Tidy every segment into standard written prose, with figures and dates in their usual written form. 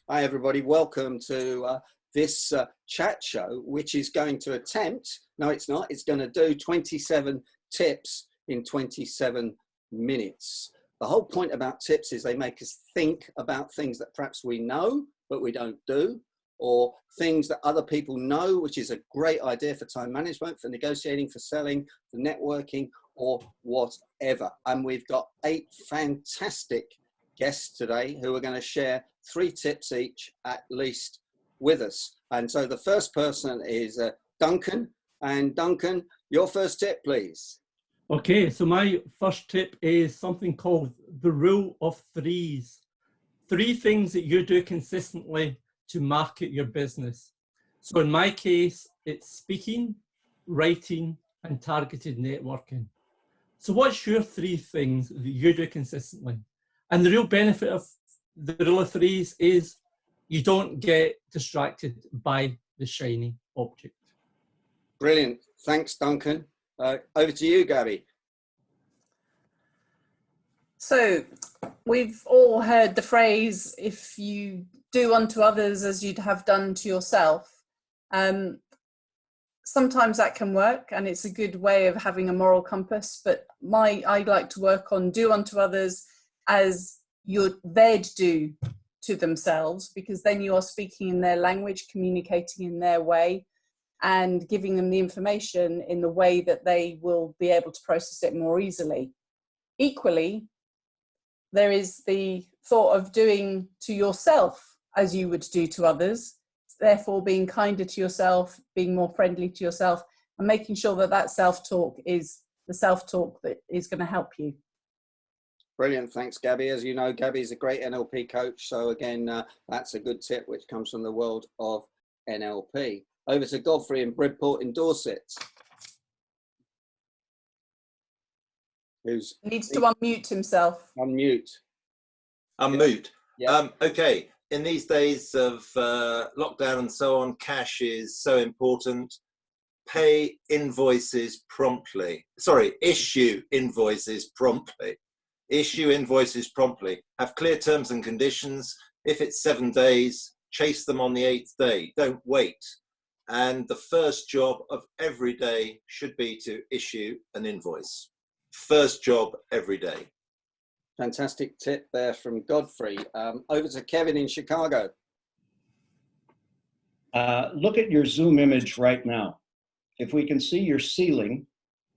Hi everybody, welcome to this chat show, which is going to attempt, no it's not, it's going to do 27 tips in 27 minutes. The whole point about tips is they make us think about things that perhaps we know, but we don't do, or things that other people know, which is a great idea for time management, for negotiating, for selling, for networking, or whatever. And we've got 8 fantastic guests today who are going to share 3 tips each at least with us. And so the first person is Duncan. And Duncan, your first tip, please. Okay, so my first tip is something called the rule of 3s. 3 things that you do consistently to market your business. So in my case, it's speaking, writing, and targeted networking. So what's your 3 things that you do consistently? And the real benefit of the rule of 3s is you don't get distracted by the shiny object. Brilliant. Thanks, Duncan. Over to you, Gabby. So we've all heard the phrase, if you do unto others as you'd have done to yourself. Sometimes that can work and it's a good way of having a moral compass, but I like to work on do unto others as they'd do to themselves, because then you are speaking in their language, communicating in their way, and giving them the information in the way that they will be able to process it more easily. Equally, there is the thought of doing to yourself as you would do to others, therefore being kinder to yourself, being more friendly to yourself, and making sure that that self-talk is the self-talk that is going to help you. Brilliant. Thanks, Gabby. As you know, Gabby is a great NLP coach. So again, that's a good tip, which comes from the world of NLP. Over to Godfrey in Bridport in Dorset. He needs to unmute himself. Unmute. Unmute. Yeah. Okay. In these days of lockdown and so on, cash is so important. Pay invoices promptly. Sorry, issue invoices promptly. Issue invoices promptly. Have clear terms and conditions. If it's 7 days, chase them on the 8th day. Don't wait. And the first job of every day should be to issue an invoice. First job every day. Fantastic tip there from Godfrey. Over to Kevin in Chicago. Look at your Zoom image right now. If we can see your ceiling,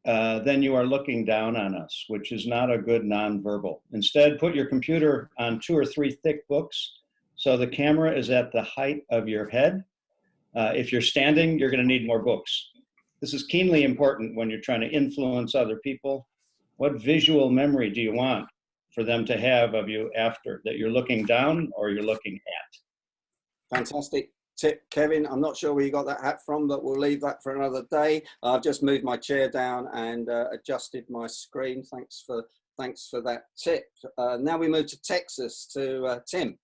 then you are looking down on us, which is not a good nonverbal. Instead, put your computer on 2 or 3 thick books so the camera is at the height of your head. If you're standing, you're going to need more books. This is keenly important when you're trying to influence other people. What visual memory do you want for them to have of you after, that you're looking down or you're looking at? Fantastic tip, Kevin. I'm not sure where you got that hat from, but we'll leave that for another day. I've just moved my chair down and adjusted my screen. Thanks for that tip. Now we move to Texas, to Tim.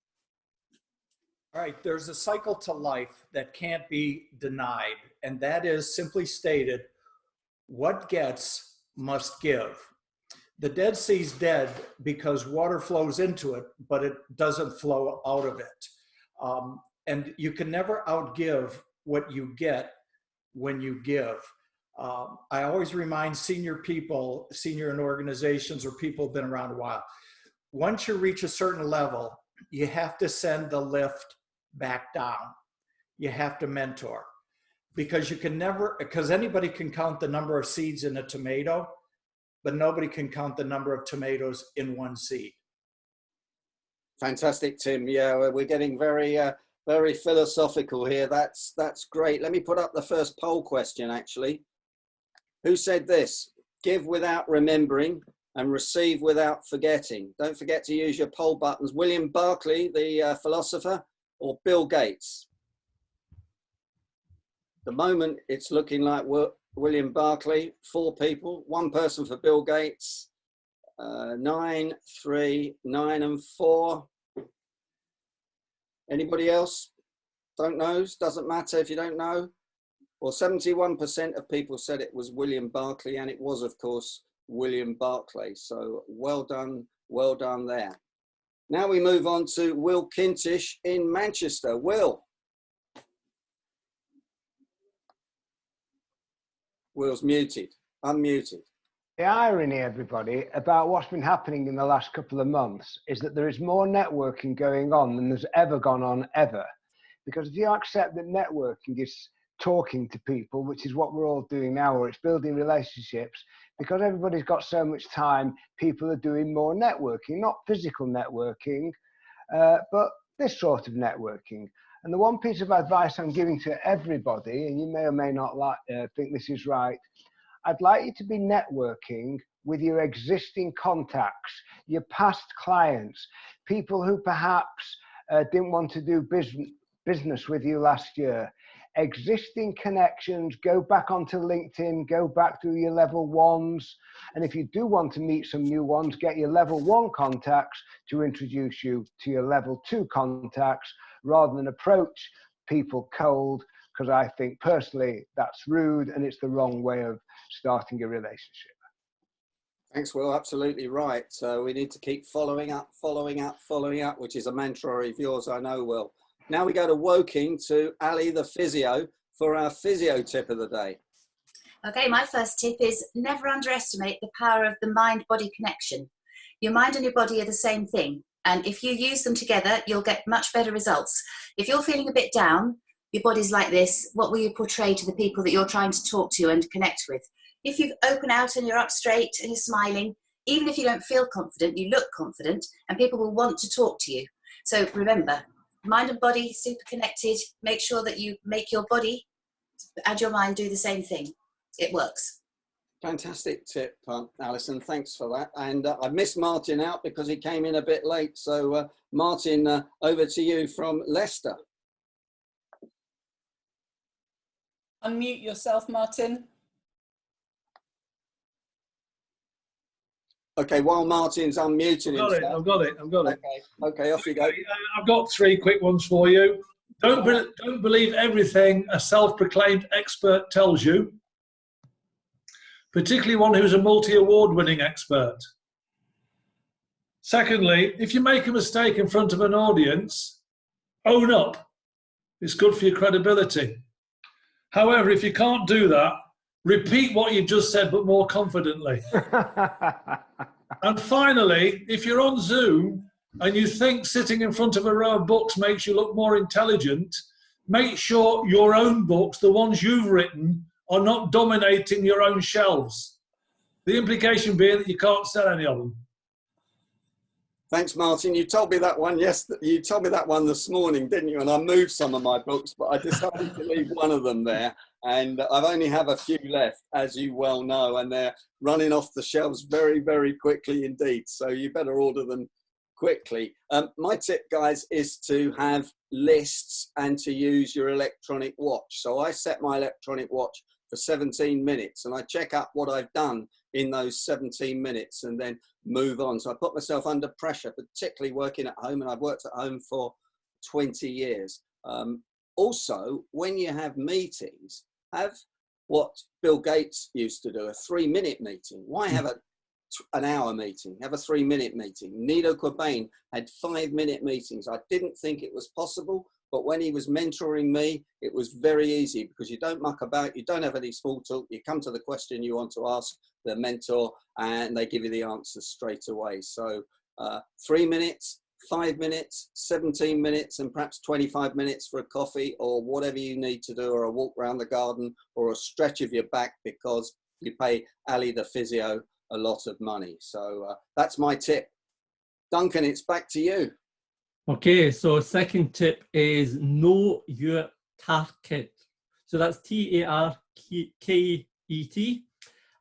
All right, there's a cycle to life that can't be denied, and that is simply stated, what gets must give. The Dead Sea's dead because water flows into it, but it doesn't flow out of it. And you can never outgive what you get when you give. I always remind senior people, senior in organizations or people who've been around a while, once you reach a certain level, you have to send the lift back down. You have to mentor, because you can never, because anybody can count the number of seeds in a tomato, but nobody can count the number of tomatoes in one seed. Fantastic, Tim. Yeah, we're getting very philosophical here. That's great. Let me put up the first poll question, actually. Who said this? Give without remembering and receive without forgetting. Don't forget to use your poll buttons. William Barclay, the philosopher, or Bill Gates? The moment it's looking like William Barclay, 4 people, 1 person for Bill Gates, 9, 3, 9 and 4. Anybody else? Don't know? Doesn't matter if you don't know. Well, 71% of people said it was William Barclay, and it was, of course, William Barclay. So well done there. Now we move on to Will Kintish in Manchester. Will. Will's muted, unmuted. The irony, everybody, about what's been happening in the last couple of months is that there is more networking going on than there's ever gone on ever. Because if you accept that networking is talking to people, which is what we're all doing now, or it's building relationships, because everybody's got so much time, people are doing more networking, not physical networking, but this sort of networking. And the one piece of advice I'm giving to everybody, and you may or may not think this is right, I'd like you to be networking with your existing contacts, your past clients, people who perhaps didn't want to do business with you last year. Existing connections, go back onto LinkedIn, go back through your level ones. And if you do want to meet some new ones, get your level 1 contacts to introduce you to your level 2 contacts, rather than approach people cold, because I think personally that's rude and it's the wrong way of starting a relationship. Thanks, Will. Absolutely right. So we need to keep following up, which is a mantra of yours, I know, Will. Now we go to Woking, to Ali the physio, for our physio tip of the day. Okay, my first tip is never underestimate the power of the mind-body connection. Your mind and your body are the same thing. And if you use them together, you'll get much better results. If you're feeling a bit down, your body's like this, what will you portray to the people that you're trying to talk to and connect with? If you open out and you're up straight and you're smiling, even if you don't feel confident, you look confident and people will want to talk to you. So remember, mind and body, super connected. Make sure that you make your body and your mind do the same thing. It works. Fantastic tip, Alison. Thanks for that. And I missed Martin out because he came in a bit late. So Martin, over to you from Leicester. Unmute yourself, Martin. Okay, while Martin's unmuting himself. I've got it. Okay, off you go. I've got 3 quick ones for you. Don't believe everything a self-proclaimed expert tells you, particularly one who's a multi-award winning expert. Secondly, if you make a mistake in front of an audience, own up. It's good for your credibility. However, if you can't do that, repeat what you've just said, but more confidently. And finally, if you're on Zoom and you think sitting in front of a row of books makes you look more intelligent, make sure your own books, the ones you've written, are not dominating your own shelves. The implication being that you can't sell any of them. Thanks, Martin. You told me that one you told me that one this morning, didn't you? And I moved some of my books, but I decided to leave one of them there. And I've only have a few left, as you well know, and they're running off the shelves very, very quickly indeed. So you better order them quickly. My tip, guys, is to have lists and to use your electronic watch. So I set my electronic watch for 17 minutes and I check up what I've done in those 17 minutes and then move on. So I put myself under pressure, particularly working at home, and I've worked at home for 20 years. Also, when you have meetings, have what Bill Gates used to do, a 3-minute meeting. Why have an hour meeting? Have a 3-minute meeting. Nido Qubein had 5-minute meetings. I didn't think it was possible, but when he was mentoring me, it was very easy because you don't muck about, you don't have any small talk, you come to the question you want to ask the mentor and they give you the answer straight away. So 3 minutes, 5 minutes, 17 minutes, and perhaps 25 minutes for a coffee or whatever you need to do, or a walk around the garden or a stretch of your back because you pay Ali the physio a lot of money. So that's my tip. Duncan, it's back to you. Okay, so second tip is know your target. So that's T-A-R-K-E-T.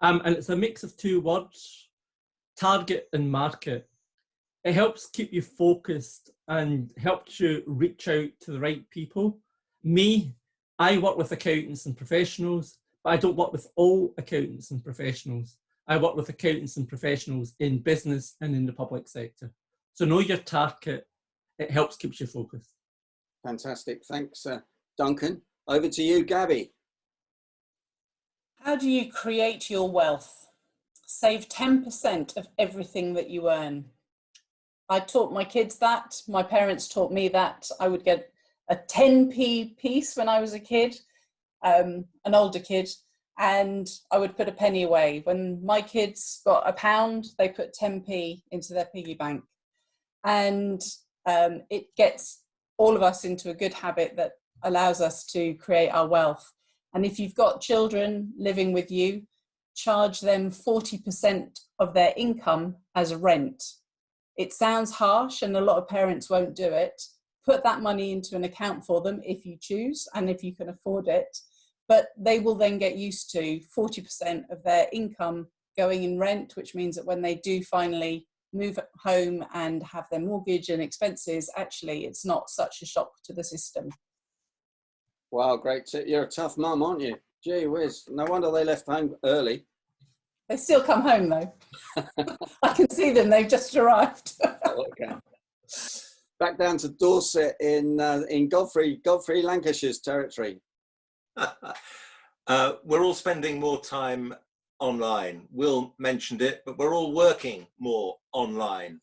And it's a mix of 2 words, target and market. It helps keep you focused and helps you reach out to the right people. I work with accountants and professionals, but I don't work with all accountants and professionals. I work with accountants and professionals in business and in the public sector. So know your target. It helps keep you focused. Fantastic. Thanks, Duncan. Over to you, Gabby. How do you create your wealth? Save 10% of everything that you earn. I taught my kids that. My parents taught me that. I would get a 10p piece when I was a kid, an older kid, and I would put a penny away. When my kids got £1, they put 10p into their piggy bank. And it gets all of us into a good habit that allows us to create our wealth. And if you've got children living with you, charge them 40% of their income as rent. It sounds harsh and a lot of parents won't do it. Put that money into an account for them if you choose and if you can afford it. But they will then get used to 40% of their income going in rent, which means that when they do finally move home and have their mortgage and expenses, actually it's not such a shock to the system. Wow, great. You're a tough mum, aren't you? Gee whiz. No wonder they left home early. They still come home though. I can see them, they've just arrived. Oh, okay. Back down to Dorset in Godfrey Lancashire's territory. We're all spending more time online. Will mentioned it, but we're all working more online.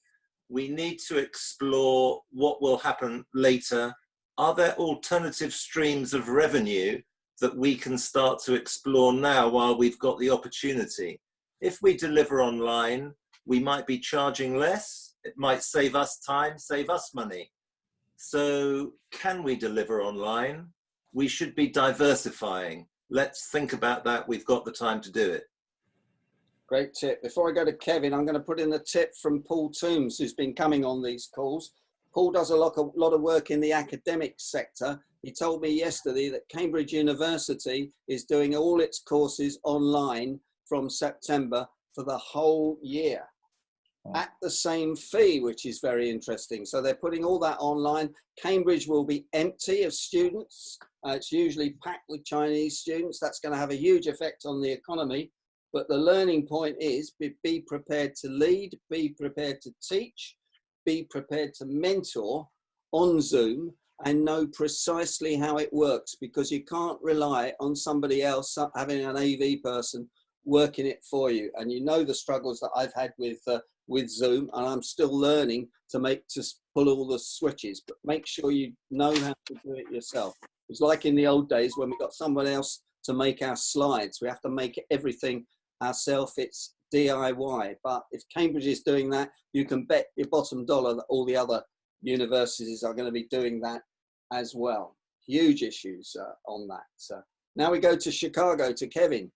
We need to explore what will happen later. Are there alternative streams of revenue that we can start to explore now while we've got the opportunity? If we deliver online, we might be charging less. It might save us time, save us money. So can we deliver online? We should be diversifying. Let's think about that. We've got the time to do it. Great tip. Before I go to Kevin, I'm going to put in a tip from Paul Toombs, who's been coming on these calls. Paul does a lot of work in the academic sector. He told me yesterday that Cambridge University is doing all its courses online from September for the whole year at the same fee, which is very interesting. So they're putting all that online. Cambridge will be empty of students. It's usually packed with Chinese students. That's going to have a huge effect on the economy. But the learning point is be prepared to lead, be prepared to teach, be prepared to mentor on Zoom and know precisely how it works, because you can't rely on somebody else having an AV person working it for you. And you know the struggles that I've had with Zoom, and I'm still learning to pull all the switches, but make sure you know how to do it yourself. It's like in the old days when we got someone else to make our slides. We have to make everything ourselves. It's DIY. But if Cambridge is doing that, you can bet your bottom dollar that all the other universities are going to be doing that as well. Huge issues on that. So now we go to Chicago, to Kevin.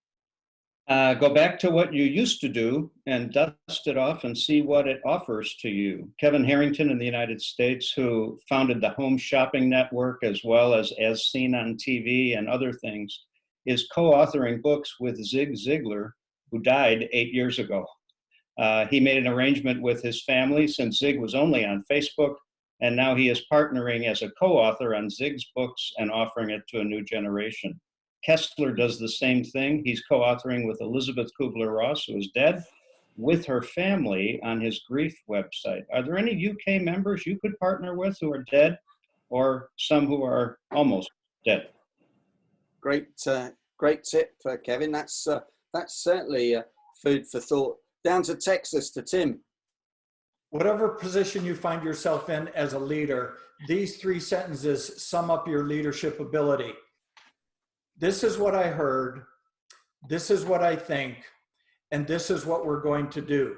Go back to what you used to do and dust it off and see what it offers to you. Kevin Harrington in the United States, who founded the Home Shopping Network as well as Seen on TV and other things, is co-authoring books with Zig Ziglar, who died 8 years ago. He made an arrangement with his family since Zig was only on Facebook, and now he is partnering as a co-author on Zig's books and offering it to a new generation. Kessler does the same thing. He's co-authoring with Elizabeth Kubler-Ross, who is dead, with her family on his grief website. Are there any UK members you could partner with who are dead, or some who are almost dead? Great tip, Kevin. That's certainly food for thought. Down to Texas, to Tim. Whatever position you find yourself in as a leader, these 3 sentences sum up your leadership ability. This is what I heard, this is what I think, and this is what we're going to do.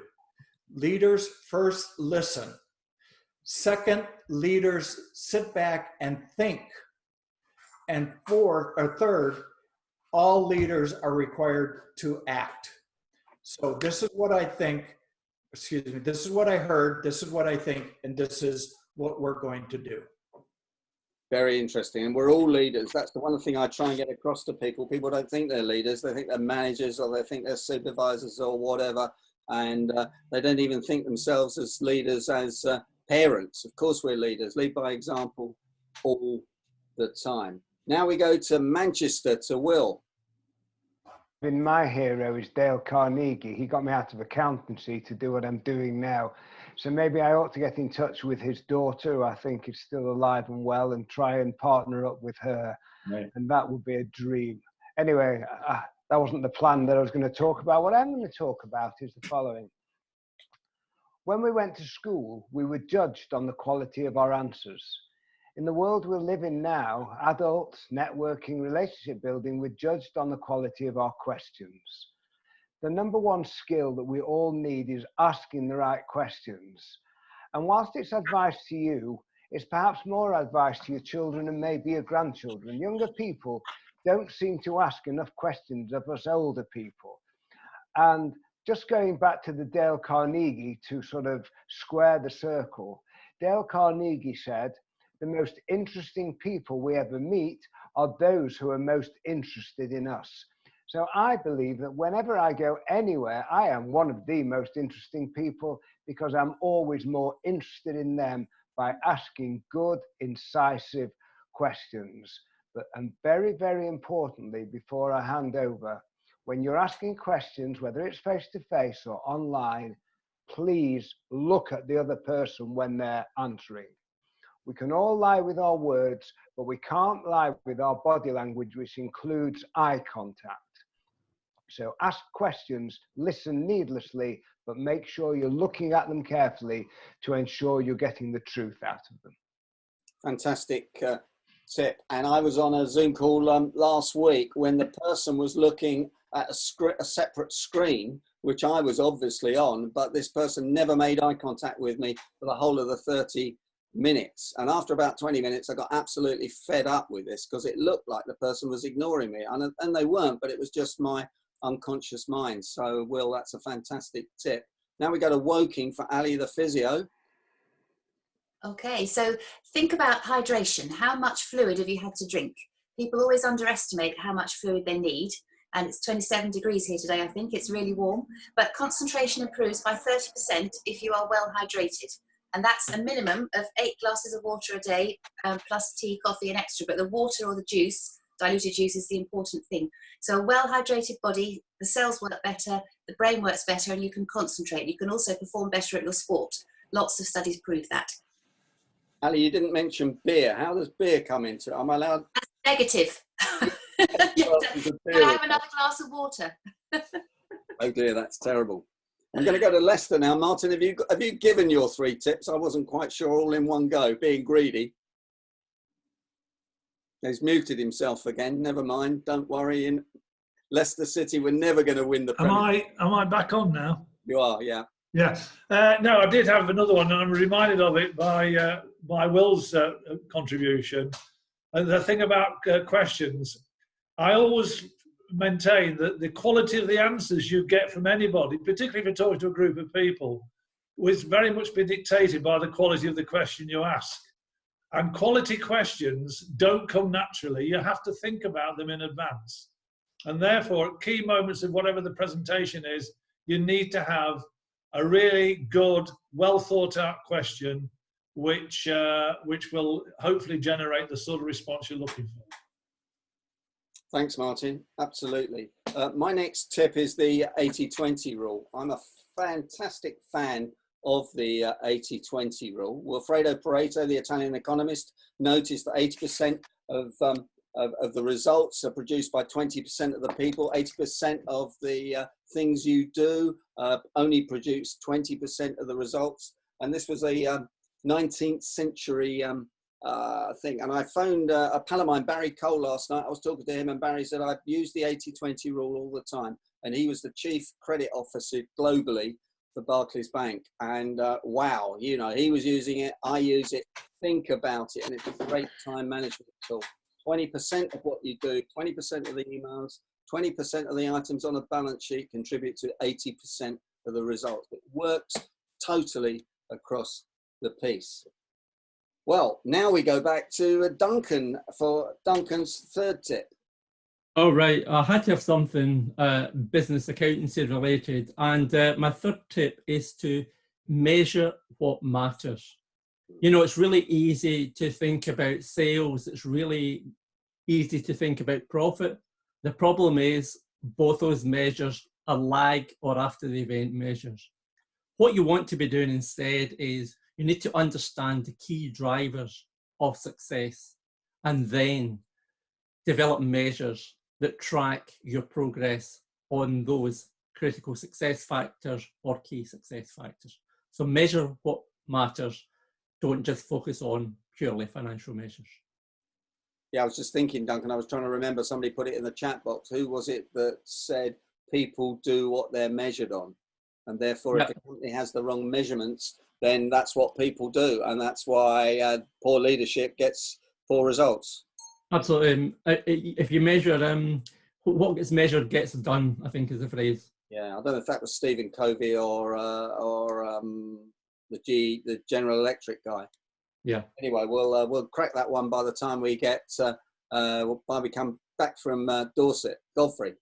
Leaders first listen. Second, leaders sit back and think. And third, all leaders are required to act. So this is what I think, this is what I heard, this is what I think, and this is what we're going to do. Very interesting. And we're all leaders. That's the one thing I try and get across to people. People don't think they're leaders. They think they're managers, or they think they're supervisors or whatever. And they don't even think themselves as leaders, as parents. Of course we're leaders. Lead by example all the time. Now we go to Manchester, to Will. My hero is Dale Carnegie. He got me out of accountancy to do what I'm doing now. So maybe I ought to get in touch with his daughter, who I think is still alive and well, and try and partner up with her. Right. And that would be a dream. Anyway, that wasn't the plan that I was going to talk about. What I'm going to talk about is the following. When we went to school, we were judged on the quality of our answers. In the world we live in now, adults, networking, relationship building, we're judged on the quality of our questions. The number one skill that we all need is asking the right questions. And whilst it's advice to you, it's perhaps more advice to your children and maybe your grandchildren. Younger people don't seem to ask enough questions of us older people. And just going back to the Dale Carnegie to sort of square the circle, Dale Carnegie said, the most interesting people we ever meet are those who are most interested in us. So I believe that whenever I go anywhere, I am one of the most interesting people because I'm always more interested in them by asking good, incisive questions. And very, very importantly, before I hand over, when you're asking questions, whether it's face-to-face or online, please look at the other person when they're answering. We can all lie with our words, but we can't lie with our body language, which includes eye contact. So ask questions, listen needlessly, but make sure you're looking at them carefully to ensure you're getting the truth out of them. Fantastic tip. And I was on a Zoom call last week when the person was looking at a separate screen, which I was obviously on, but this person never made eye contact with me for the whole of the 30 minutes. And after about 20 minutes, I got absolutely fed up with this because it looked like the person was ignoring me, and they weren't, but it was just my unconscious mind. So, Will, that's a fantastic tip. Now we go to Woking for Ali the physio. Okay, so think about hydration. How much fluid have you had to drink? People always underestimate how much fluid they need. And it's 27 degrees here today, I think. It's really warm. But concentration improves by 30% if you are well hydrated. And that's a minimum of 8 glasses of water a day, plus tea, coffee, and extra. But the water or the juice, diluted juice, is the important thing. So a well-hydrated body, the cells work better, the brain works better, and you can concentrate. You can also perform better at your sport. Lots of studies prove that. Ali, you didn't mention beer. How does beer come into it? Am I allowed? That's negative. You can have another glass of water. Oh dear, that's terrible. I'm going to go to Leicester now. Martin, have you given your 3 tips? I wasn't quite sure all in one go, being greedy. He's muted himself again. Never mind. Don't worry. In Leicester City, we're never going to win the Premier. Am I back on now? You are, yeah. Yeah. No, I did have another one, and I'm reminded of it by Will's contribution. The thing about questions, I always maintain that the quality of the answers you get from anybody, particularly if you're talking to a group of people, will very much be dictated by the quality of the question you ask. And quality questions don't come naturally. You have to think about them in advance. And therefore, at key moments of whatever the presentation is, you need to have a really good, well thought out question which will hopefully generate the sort of response you're looking for. Thanks, Martin. Absolutely. My next tip is the 80-20 rule. I'm a fantastic fan of the 80-20 rule. Wilfredo Pareto, the Italian economist, noticed that 80% of the results are produced by 20% of the people. 80% of the things you do only produce 20% of the results. And this was a 19th century thing. And I phoned a pal of mine, Barry Cole, last night. I was talking to him, and Barry said, I've used the 80-20 rule all the time. And he was the chief credit officer globally for Barclays Bank. And wow, you know, he was using it, I use it. Think about it. And it's a great time management tool. 20% of what you do, 20% of the emails, 20% of the items on a balance sheet contribute to 80% of the results. It works totally across the piece. Well, now we go back to Duncan for Duncan's 3rd tip. All right, I had to have something business accountancy related, and my 3rd tip is to measure what matters. You know, it's really easy to think about sales. It's really easy to think about profit. The problem is both those measures are lag or after the event measures. What you want to be doing instead is you need to understand the key drivers of success and then develop measures that track your progress on those critical success factors or key success factors. So measure what matters. Don't just focus on purely financial measures. Yeah, I was just thinking, Duncan, I was trying to remember, somebody put it in the chat box. Who was it that said people do what they're measured on? And therefore, if the company has the wrong measurements, then that's what people do. And that's why poor leadership gets poor results. Absolutely. If you measure, what gets measured gets done, I think is the phrase. Yeah, I don't know if that was Stephen Covey or the General Electric guy. Yeah. Anyway, we'll crack that one by the time we get by we come back from Dorset. Godfrey.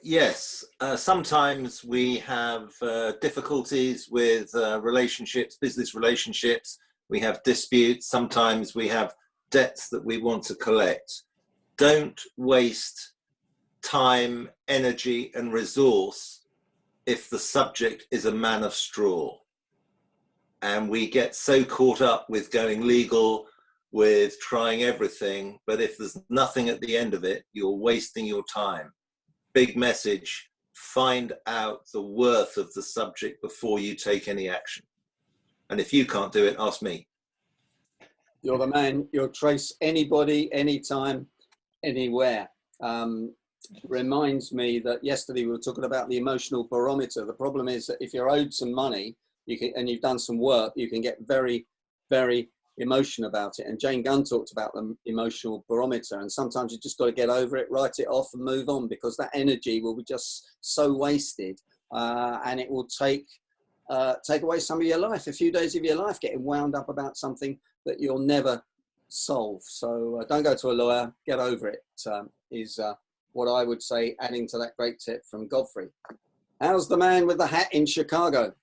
Yes, sometimes we have difficulties with relationships, business relationships. We have disputes. Sometimes we have debts that we want to collect. Don't waste time, energy, and resource if the subject is a man of straw. And we get so caught up with going legal, with trying everything, but if there's nothing at the end of it, you're wasting your time. Big message, find out the worth of the subject before you take any action. And if you can't do it, ask me. You're the man. You'll trace anybody, anytime, anywhere. Reminds me that yesterday we were talking about the emotional barometer. The problem is that if you're owed some money and you've done some work, you can get very, very emotional about it. And Jane Gunn talked about the emotional barometer. And sometimes you just got to get over it, write it off and move on, because that energy will be just so wasted. And it will take away some of your life, a few days of your life, getting wound up about something that you'll never solve. So don't go to a lawyer, get over it, is what I would say, adding to that great tip from Godfrey. How's the man with the hat in Chicago?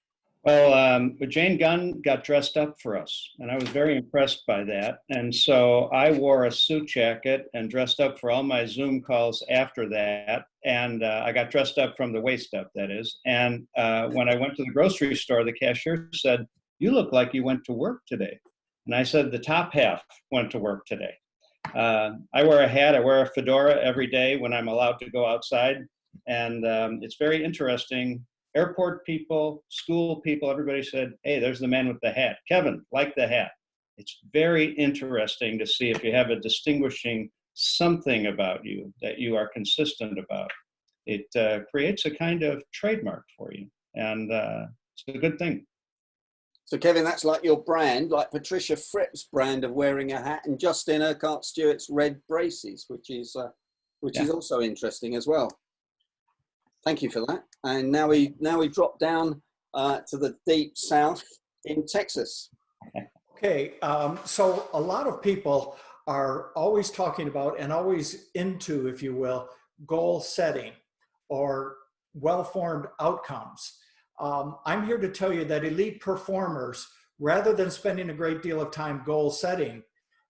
Well, Jane Gunn got dressed up for us, and I was very impressed by that. And so I wore a suit jacket and dressed up for all my Zoom calls after that. And I got dressed up from the waist up, that is. And when I went to the grocery store, the cashier said, "You look like you went to work today." And I said, "The top half went to work today." I wear a hat, I wear a fedora every day when I'm allowed to go outside. And it's very interesting. Airport people, school people, everybody said, "Hey, there's the man with the hat. Kevin, like the hat." It's very interesting to see if you have a distinguishing something about you that you are consistent about. It creates a kind of trademark for you. And it's a good thing. So, Kevin, that's like your brand, like Patricia Fripp's brand of wearing a hat, and Justin Urquhart Stewart's red braces, which is also interesting as well. Thank you for that. And now we drop down to the deep south in Texas. Okay, so a lot of people are always talking about and always into, if you will, goal setting or well-formed outcomes. I'm here to tell you that elite performers, rather than spending a great deal of time goal setting,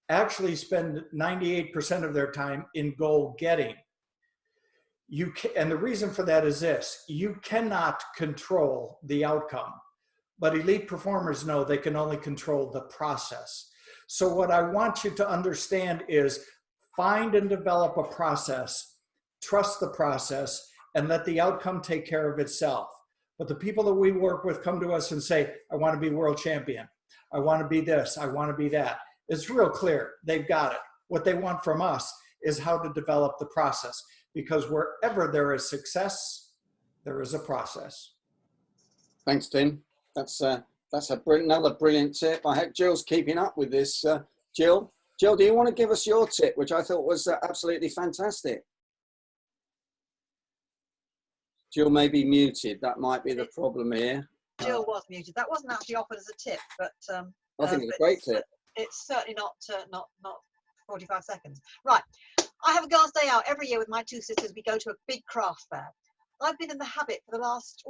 actually spend 98% of their time in goal getting. And the reason for that is this: you cannot control the outcome, but elite performers know they can only control the process. So what I want you to understand is find and develop a process, trust the process, and let the outcome take care of itself. But the people that we work with come to us and say, "I want to be world champion. I want to be this. I want to be that." It's real clear. They've got it. What they want from us is how to develop the process. Because wherever there is success, there is a process. Thanks, Tim. That's another brilliant tip. I hope Jill's keeping up with this. Jill, do you want to give us your tip, which I thought was absolutely fantastic? Jill may be muted. That might be the problem here. Jill was muted. That wasn't actually offered as a tip, but I think it's a great tip. It's certainly not 45 seconds. Right. I have a girls' day out every year with my two sisters. We go to a big craft fair. I've been in the habit for the last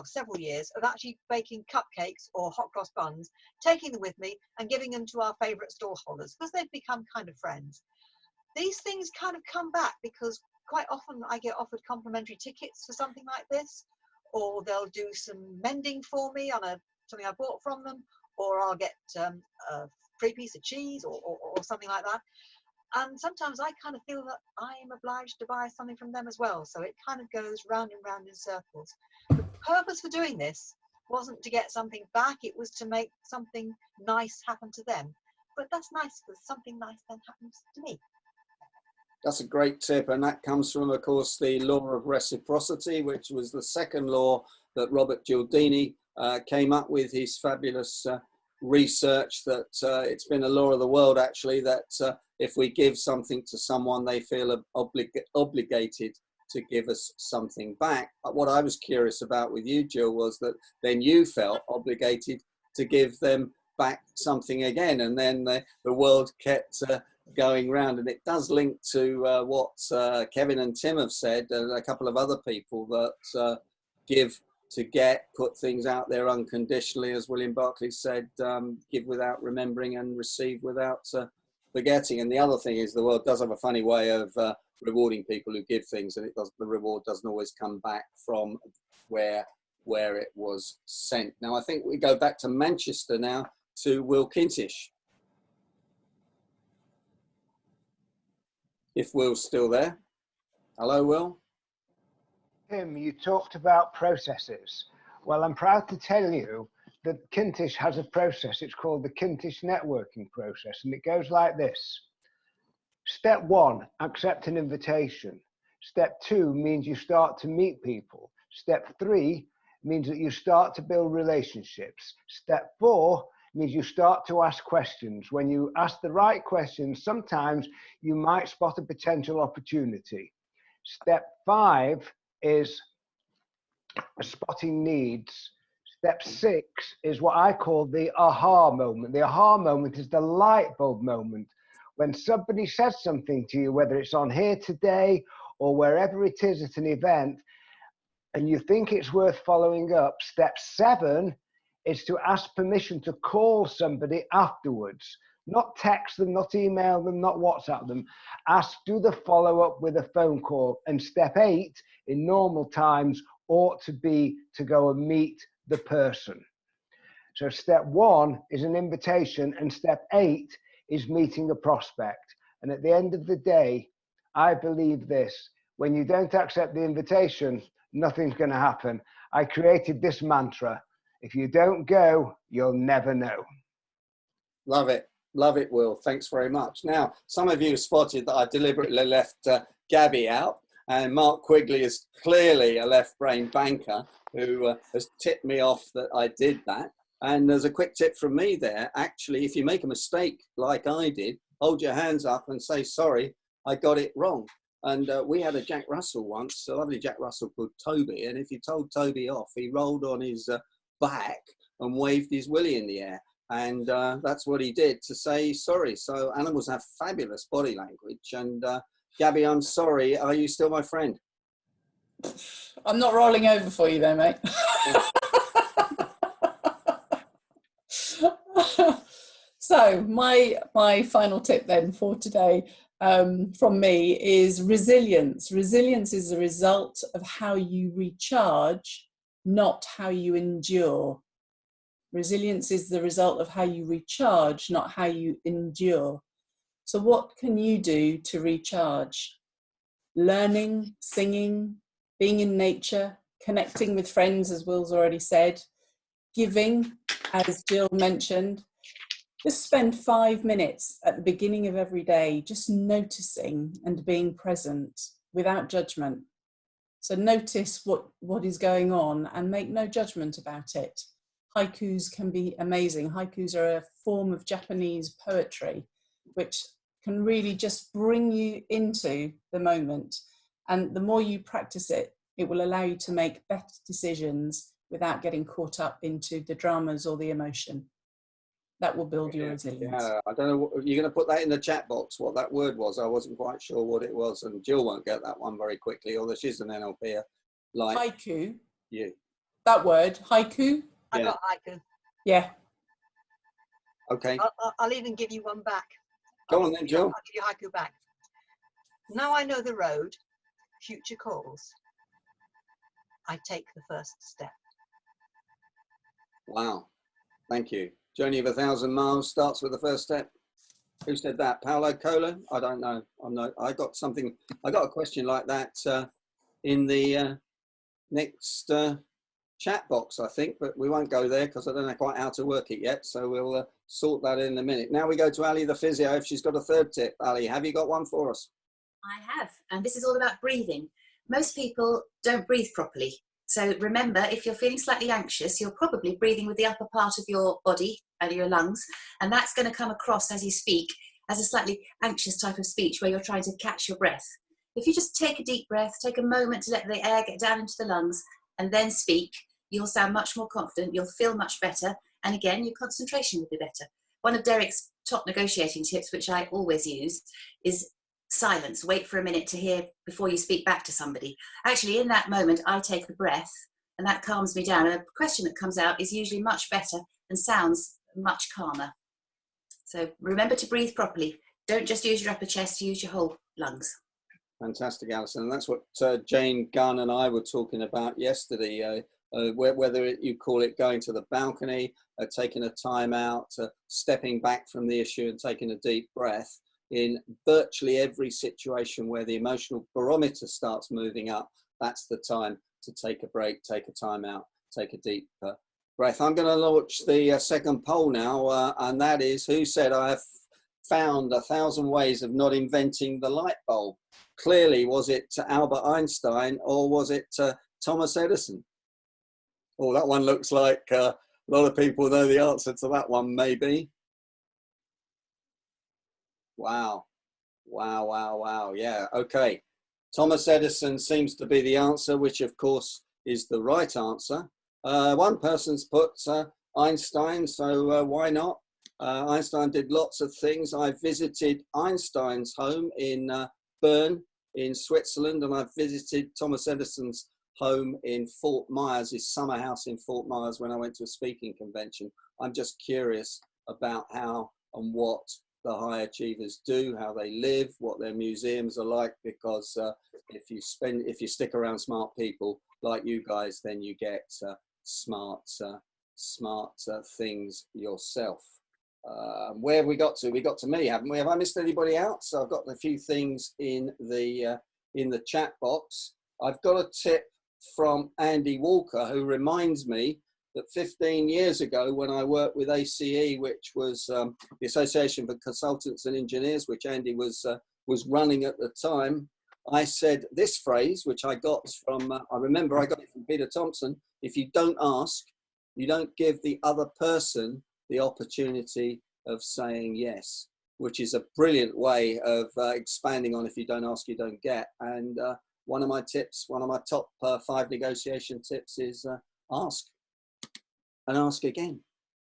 several years of actually baking cupcakes or hot cross buns, taking them with me and giving them to our favourite stallholders because they've become kind of friends. These things kind of come back because quite often I get offered complimentary tickets for something like this, or they'll do some mending for me on something I bought from them, or I'll get a free piece of cheese or something like that. And sometimes I kind of feel that I am obliged to buy something from them as well. So it kind of goes round and round in circles. The purpose for doing this wasn't to get something back, it was to make something nice happen to them. But that's nice because something nice then happens to me. That's a great tip, and that comes from, of course, the law of reciprocity, which was the second law that Robert Cialdini came up with. His fabulous research that it's been a law of the world, actually, that if we give something to someone, they feel obligated to give us something back. But what I was curious about with you, Jill, was that then you felt obligated to give them back something again, and then the world kept going round. And it does link to what Kevin and Tim have said, and a couple of other people, that give to get, put things out there unconditionally, as William Barclay said, give without remembering and receive without forgetting. And the other thing is, the world does have a funny way of rewarding people who give things, and the reward doesn't always come back from where it was sent. Now I think we go back to Manchester now to Will Kintish, if Will's still there. Hello, Will. Tim, you talked about processes. Well, I'm proud to tell you that Kintish has a process. It's called the Kintish networking process, and it goes like this. Step 1, accept an invitation. Step 2 means you start to meet people. Step 3 means that you start to build relationships. Step 4 means you start to ask questions. When you ask the right questions, sometimes you might spot a potential opportunity. Step 5 is spotting needs. Step 6 is what I call the aha moment. The aha moment is the light bulb moment. When somebody says something to you, whether it's on here today or wherever it is at an event, and you think it's worth following up, step 7 is to ask permission to call somebody afterwards. Not text them, not email them, not WhatsApp them. Ask, do the follow-up with a phone call. And step 8, in normal times, ought to be to go and meet the person. So step 1 is an invitation, and step 8 is meeting a prospect. And at the end of the day, I believe this: when you don't accept the invitation, nothing's going to happen. I created this mantra: if you don't go, you'll never know. Love it. Love it, Will. Thanks very much. Now, some of you have spotted that I deliberately left Gabby out, and Mark Quigley is clearly a left-brain banker who has tipped me off that I did that. And there's a quick tip from me there. Actually, if you make a mistake like I did, hold your hands up and say, sorry, I got it wrong. And we had a Jack Russell once, a lovely Jack Russell called Toby. And if you told Toby off, he rolled on his back and waved his willy in the air. And that's what he did, to say sorry. So animals have fabulous body language. And Gabby, I'm sorry. Are you still my friend? I'm not rolling over for you though, mate. So my final tip then for today from me is resilience. Resilience is the result of how you recharge, not how you endure. Resilience is the result of how you recharge, not how you endure. So what can you do to recharge? Learning, singing, being in nature, connecting with friends, as Will's already said, giving, as Jill mentioned. Just spend 5 minutes at the beginning of every day just noticing and being present without judgment. So notice what is going on and make no judgment about it. Haikus can be amazing. Haikus are a form of Japanese poetry which can really just bring you into the moment. And the more you practice it, it will allow you to make better decisions without getting caught up into the dramas or the emotion. That will build your resilience. Yeah, I don't know. You're going to put that in the chat box, what that word was. I wasn't quite sure what it was. And Jill won't get that one very quickly, although she's an NLP. Like haiku. Yeah. That word, haiku. I got haiku. Yeah. Okay. I'll even give you one back. Go on then, Jill. I'll give you haiku back. Now I know the road, future calls. I take the first step. Wow. Thank you. Journey of 1,000 miles starts with the first step. Who said that? Paulo Coelho? I don't know. I got a question like that in the next chat box, I think, but we won't go there because I don't know quite how to work it yet. So we'll sort that in a minute. Now we go to Ali the physio if she's got a third tip. Ali, have you got one for us? I have, and this is all about breathing. Most people don't breathe properly. So remember, if you're feeling slightly anxious, you're probably breathing with the upper part of your body and your lungs, and that's going to come across as you speak as a slightly anxious type of speech where you're trying to catch your breath. If you just take a deep breath, take a moment to let the air get down into the lungs and then speak, you'll sound much more confident, you'll feel much better, and again, your concentration will be better. One of Derek's top negotiating tips, which I always use, is silence. Wait for a minute to hear before you speak back to somebody. Actually, in that moment, I take a breath and that calms me down. And a question that comes out is usually much better and sounds much calmer. So remember to breathe properly. Don't just use your upper chest, use your whole lungs. Fantastic, Alison. And that's what Jane Gunn and I were talking about yesterday, whether you call it going to the balcony, taking a time out, stepping back from the issue and taking a deep breath. In virtually every situation where the emotional barometer starts moving up, that's the time to take a break, take a time out, take a deep breath. I'm going to launch the second poll now, and that is, who said I have found 1,000 ways of not inventing the light bulb? Clearly, was it Albert Einstein or was it Thomas Edison? Oh, that one looks like a lot of people know the answer to that one, maybe. Wow. Wow, wow, wow. Yeah, okay. Thomas Edison seems to be the answer, which of course is the right answer. One person's put Einstein, so why not? Einstein did lots of things. I visited Einstein's home in Bern in Switzerland, and I've visited Thomas Edison's home in Fort Myers, his summer house in Fort Myers, when I went to a speaking convention. I'm just curious about how and what the high achievers do, how they live, what their museums are like, because if you stick around smart people like you guys, then you get smart things yourself. Where have we got to? We got to me, haven't we? Have I missed anybody out? So I've got a few things in the chat box. I've got a tip from Andy Walker, who reminds me that 15 years ago, when I worked with ACE, which was the Association for Consultants and Engineers, which Andy was running at the time, I said this phrase, which I got from, I remember I got it from Peter Thompson: if you don't ask, you don't give the other person the opportunity of saying yes, which is a brilliant way of expanding on if you don't ask, you don't get. And one of my tips, one of my top 5 negotiation tips is ask. And ask again,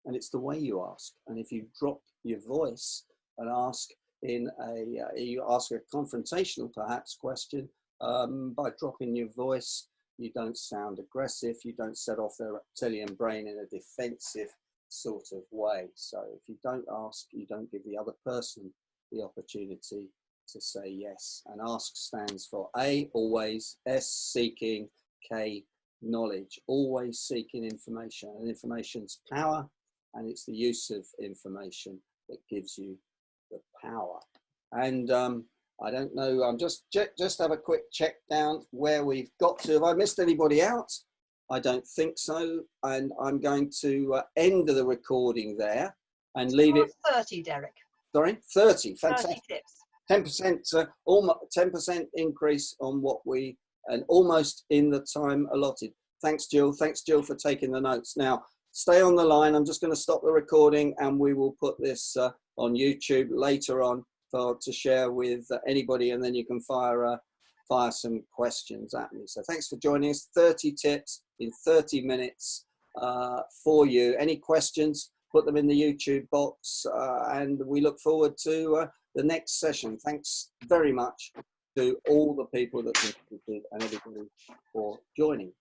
and it's the way you ask. And if you drop your voice and ask you ask a confrontational perhaps question, by dropping your voice, you don't sound aggressive, you don't set off their reptilian brain in a defensive sort of way. So if you don't ask, you don't give the other person the opportunity to say yes. And ask stands for A, always, S, seeking, K, knowledge. Always seeking information, and information's power, and it's the use of information that gives you the power. And I don't know, I'm just have a quick check down where we've got to. Have I missed anybody out? I don't think so, and I'm going to end the recording there and leave it 30, Derek. Sorry, 30. Fantastic. 30 tips. 10%, almost 10% increase on what we, and almost in the time allotted. Thanks, Jill. Thanks, Jill, for taking the notes. Now, stay on the line. I'm just going to stop the recording, and we will put this on YouTube later on to share with anybody, and then you can fire some questions at me. So thanks for joining us. 30 tips in 30 minutes for you. Any questions, put them in the YouTube box, and we look forward to the next session. Thanks very much to all the people that contributed and everybody for joining.